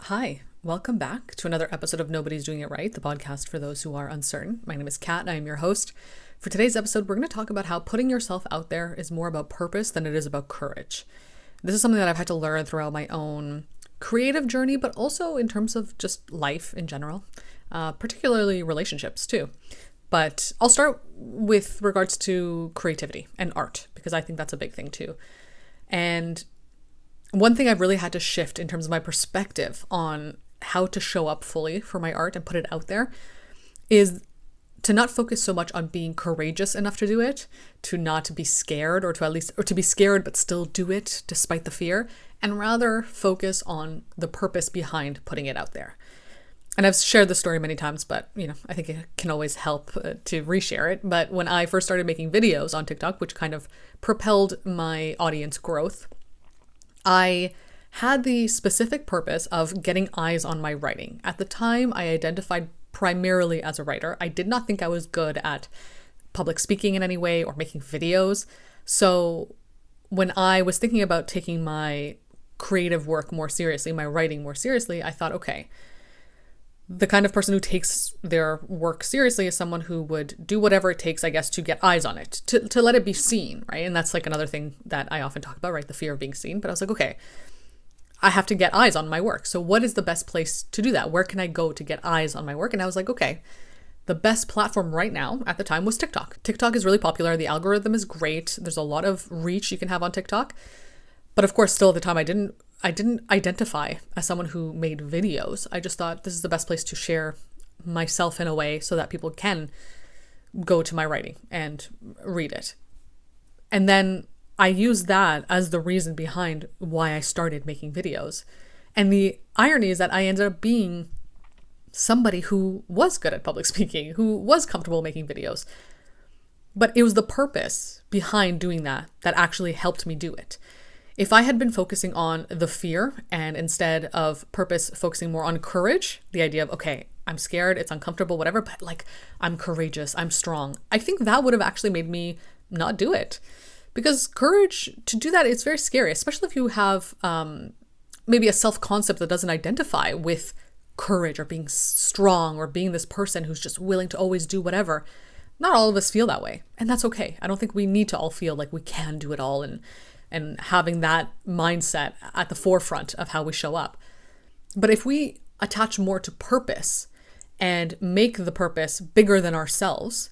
Hi, welcome back to another episode of Nobody's Doing It Right, the podcast for those who are uncertain. My name is Kat, and I am your host. For today's episode, we're going to talk about how putting yourself out there is more about purpose than it is about courage. This is something that I've had to learn throughout my own creative journey, but also in terms of just life in general, particularly relationships too. But I'll start with regards to creativity and art, because I think that's a big thing too. And one thing I've really had to shift in terms of my perspective on how to show up fully for my art and put it out there is to not focus so much on being courageous enough to do it, to not be scared or to be scared but still do it despite the fear, and rather focus on the purpose behind putting it out there. And I've shared this story many times, but I think it can always help to reshare it. But when I first started making videos on TikTok, which kind of propelled my audience growth, I had the specific purpose of getting eyes on my writing. At the time, I identified primarily as a writer. I did not think I was good at public speaking in any way or making videos. So when I was thinking about taking my creative work more seriously, my writing more seriously, I thought, okay, the kind of person who takes their work seriously is someone who would do whatever it takes, I guess, to get eyes on it, to let it be seen, right? And that's like another thing that I often talk about, right? The fear of being seen. But I was like, okay, I have to get eyes on my work. So what is the best place to do that? Where can I go to get eyes on my work? And I was like, okay, the best platform right now at the time was TikTok. TikTok is really popular. The algorithm is great. There's a lot of reach you can have on TikTok. But of course, still at the time, I didn't identify as someone who made videos. I just thought this is the best place to share myself in a way so that people can go to my writing and read it. And then I used that as the reason behind why I started making videos. And the irony is that I ended up being somebody who was good at public speaking, who was comfortable making videos. But it was the purpose behind doing that that actually helped me do it. If I had been focusing on the fear and instead of purpose focusing more on courage, the idea of, okay, I'm scared, it's uncomfortable, whatever, but like I'm courageous, I'm strong, I think that would have actually made me not do it. Because courage, to do that, it's very scary, especially if you have maybe a self-concept that doesn't identify with courage or being strong or being this person who's just willing to always do whatever. Not all of us feel that way, and that's okay. I don't think we need to all feel like we can do it all and having that mindset at the forefront of how we show up. But if we attach more to purpose and make the purpose bigger than ourselves,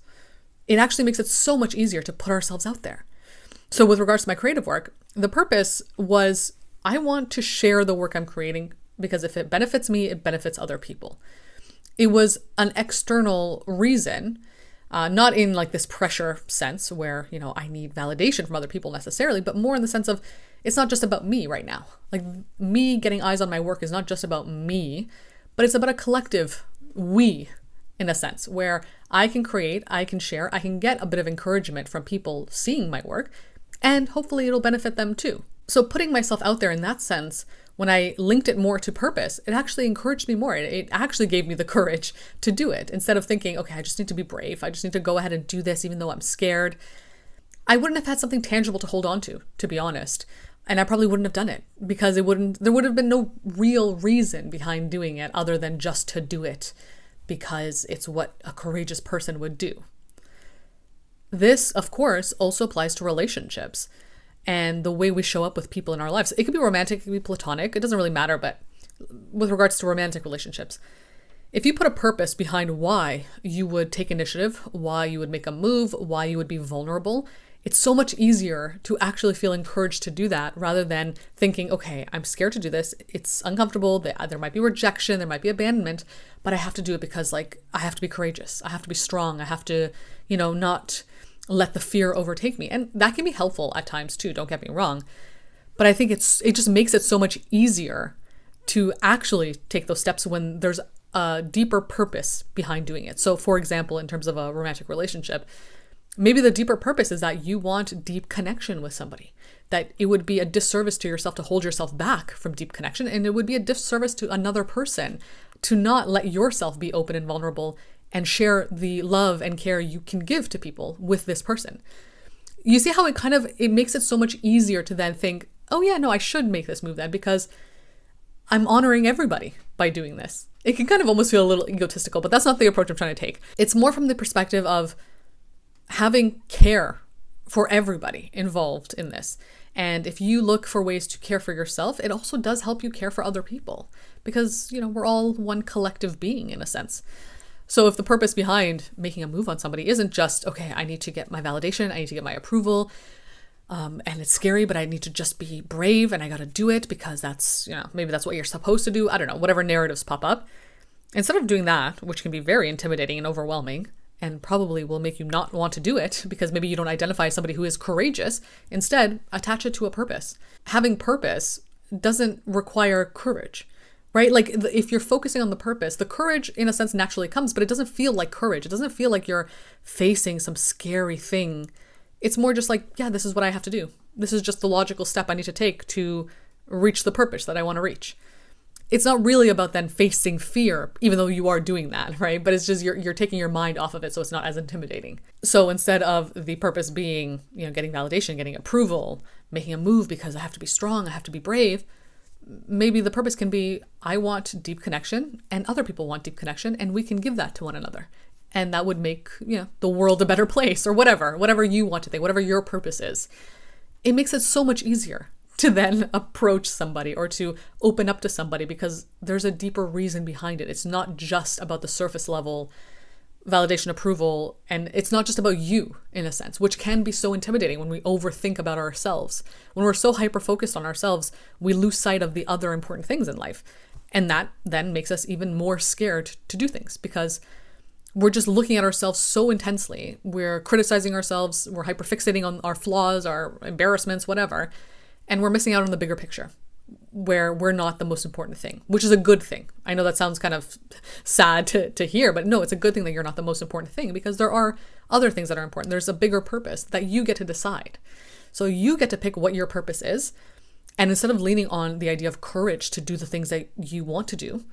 it actually makes it so much easier to put ourselves out there. So with regards to my creative work, the purpose was I want to share the work I'm creating because if it benefits me, it benefits other people. It was an external reason, not in like this pressure sense where, I need validation from other people necessarily, but more in the sense of it's not just about me right now. Like me getting eyes on my work is not just about me, but it's about a collective we in a sense where I can create, I can share, I can get a bit of encouragement from people seeing my work and hopefully it'll benefit them too. So putting myself out there in that sense, when I linked it more to purpose, it actually encouraged me more. It actually gave me the courage to do it. Instead of thinking, okay, I just need to be brave. I just need to go ahead and do this even though I'm scared. I wouldn't have had something tangible to hold on to be honest. And I probably wouldn't have done it because there would have been no real reason behind doing it other than just to do it because it's what a courageous person would do. This, of course, also applies to relationships and the way we show up with people in our lives. It could be romantic, it could be platonic, it doesn't really matter, but with regards to romantic relationships, if you put a purpose behind why you would take initiative, why you would make a move, why you would be vulnerable, it's so much easier to actually feel encouraged to do that rather than thinking, okay, I'm scared to do this, it's uncomfortable, there might be rejection, there might be abandonment, but I have to do it because I have to be courageous, I have to be strong, I have to, not let the fear overtake me. And that can be helpful at times too, don't get me wrong. But I think it just makes it so much easier to actually take those steps when there's a deeper purpose behind doing it. So for example, in terms of a romantic relationship, maybe the deeper purpose is that you want deep connection with somebody, that it would be a disservice to yourself to hold yourself back from deep connection. And it would be a disservice to another person to not let yourself be open and vulnerable and share the love and care you can give to people with this person. You see how it makes it so much easier to then think, oh yeah, no, I should make this move then because I'm honoring everybody by doing this. It can kind of almost feel a little egotistical, but that's not the approach I'm trying to take. It's more from the perspective of having care for everybody involved in this. And if you look for ways to care for yourself, it also does help you care for other people because, we're all one collective being in a sense. So if the purpose behind making a move on somebody isn't just, okay, I need to get my validation, I need to get my approval, and it's scary, but I need to just be brave and I got to do it because that's, maybe that's what you're supposed to do. I don't know, whatever narratives pop up. Instead of doing that, which can be very intimidating and overwhelming, and probably will make you not want to do it because maybe you don't identify as somebody who is courageous. Instead, attach it to a purpose. Having purpose doesn't require courage, right? Like if you're focusing on the purpose, the courage in a sense naturally comes, but it doesn't feel like courage. It doesn't feel like you're facing some scary thing. It's more just like, yeah, this is what I have to do. This is just the logical step I need to take to reach the purpose that I want to reach. It's not really about then facing fear, even though you are doing that, right? But it's just you're taking your mind off of it so it's not as intimidating. So instead of the purpose being, getting validation, getting approval, making a move because I have to be strong, I have to be brave, maybe the purpose can be, I want deep connection and other people want deep connection and we can give that to one another. And that would make, the world a better place or whatever you want to think, whatever your purpose is. It makes it so much easier to then approach somebody or to open up to somebody because there's a deeper reason behind it. It's not just about the surface level validation, approval, and it's not just about you in a sense, which can be so intimidating when we overthink about ourselves. When we're so hyper-focused on ourselves, we lose sight of the other important things in life. And that then makes us even more scared to do things because we're just looking at ourselves so intensely. We're criticizing ourselves. We're hyperfixating on our flaws, our embarrassments, whatever. And we're missing out on the bigger picture where we're not the most important thing, which is a good thing. I know that sounds kind of sad to hear, but no, it's a good thing that you're not the most important thing because there are other things that are important. There's a bigger purpose that you get to decide. So you get to pick what your purpose is. And instead of leaning on the idea of courage to do the things that you want to do,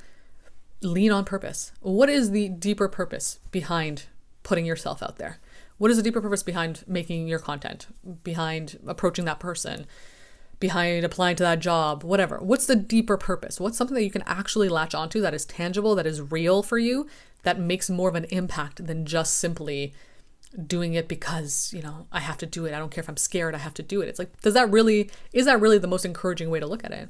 lean on purpose. What is the deeper purpose behind putting yourself out there? What is the deeper purpose behind making your content, behind approaching that person, behind applying to that job, whatever? What's the deeper purpose? What's something that you can actually latch onto that is tangible, that is real for you, that makes more of an impact than just simply doing it because, I have to do it. I don't care if I'm scared, I have to do it. It's like, is that really the most encouraging way to look at it?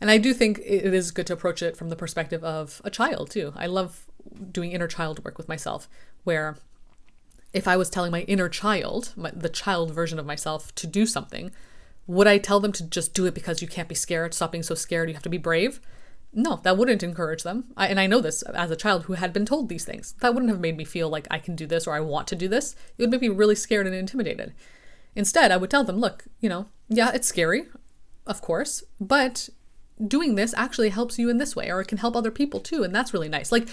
And I do think it is good to approach it from the perspective of a child too. I love doing inner child work with myself, where if I was telling my inner child, the child version of myself, to do something, would I tell them to just do it because you can't be scared, stop being so scared, you have to be brave? No, that wouldn't encourage them. And I know this as a child who had been told these things. That wouldn't have made me feel like I can do this or I want to do this. It would make me really scared and intimidated. Instead, I would tell them, look, yeah, it's scary, of course, but doing this actually helps you in this way, or it can help other people too. And that's really nice. Like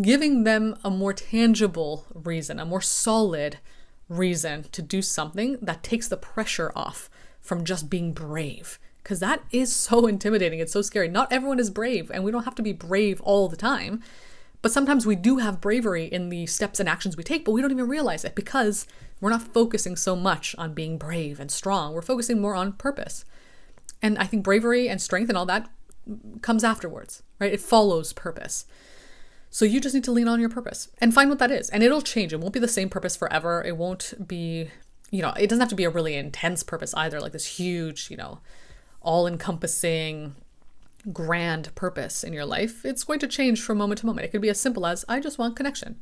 giving them a more tangible reason, a more solid reason to do something that takes the pressure off from just being brave, because that is so intimidating. It's so scary. Not everyone is brave, and we don't have to be brave all the time. But sometimes we do have bravery in the steps and actions we take, but we don't even realize it because we're not focusing so much on being brave and strong. We're focusing more on purpose. And I think bravery and strength and all that comes afterwards, right? It follows purpose. So you just need to lean on your purpose and find what that is. And it'll change. It won't be the same purpose forever. It won't be, it doesn't have to be a really intense purpose either, like this huge, all-encompassing, grand purpose in your life. It's going to change from moment to moment. It could be as simple as, I just want connection.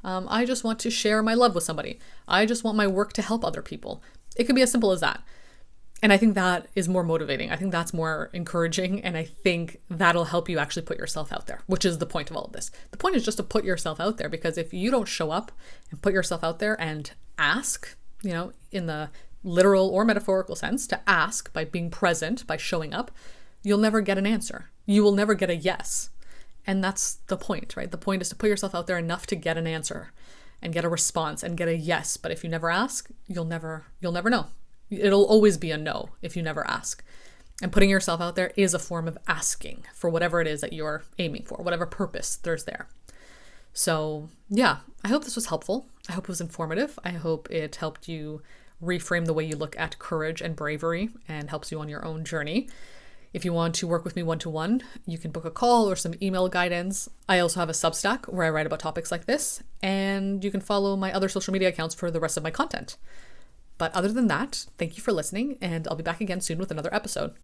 I just want to share my love with somebody. I just want my work to help other people. It could be as simple as that. And I think that is more motivating. I think that's more encouraging. And I think that'll help you actually put yourself out there, which is the point of all of this. The point is just to put yourself out there, because if you don't show up and put yourself out there and ask, in the literal or metaphorical sense, to ask by being present, by showing up, you'll never get an answer. You will never get a yes. And that's the point, right? The point is to put yourself out there enough to get an answer and get a response and get a yes. But if you never ask, you'll never know. It'll always be a no if you never ask. And putting yourself out there is a form of asking for whatever it is that you're aiming for, whatever purpose there's there. So yeah, I hope this was helpful. I hope it was informative. I hope it helped you reframe the way you look at courage and bravery and helps you on your own journey. If you want to work with me one-to-one, you can book a call or some email guidance. I also have a Substack where I write about topics like this, and you can follow my other social media accounts for the rest of my content. But other than that, thank you for listening, and I'll be back again soon with another episode.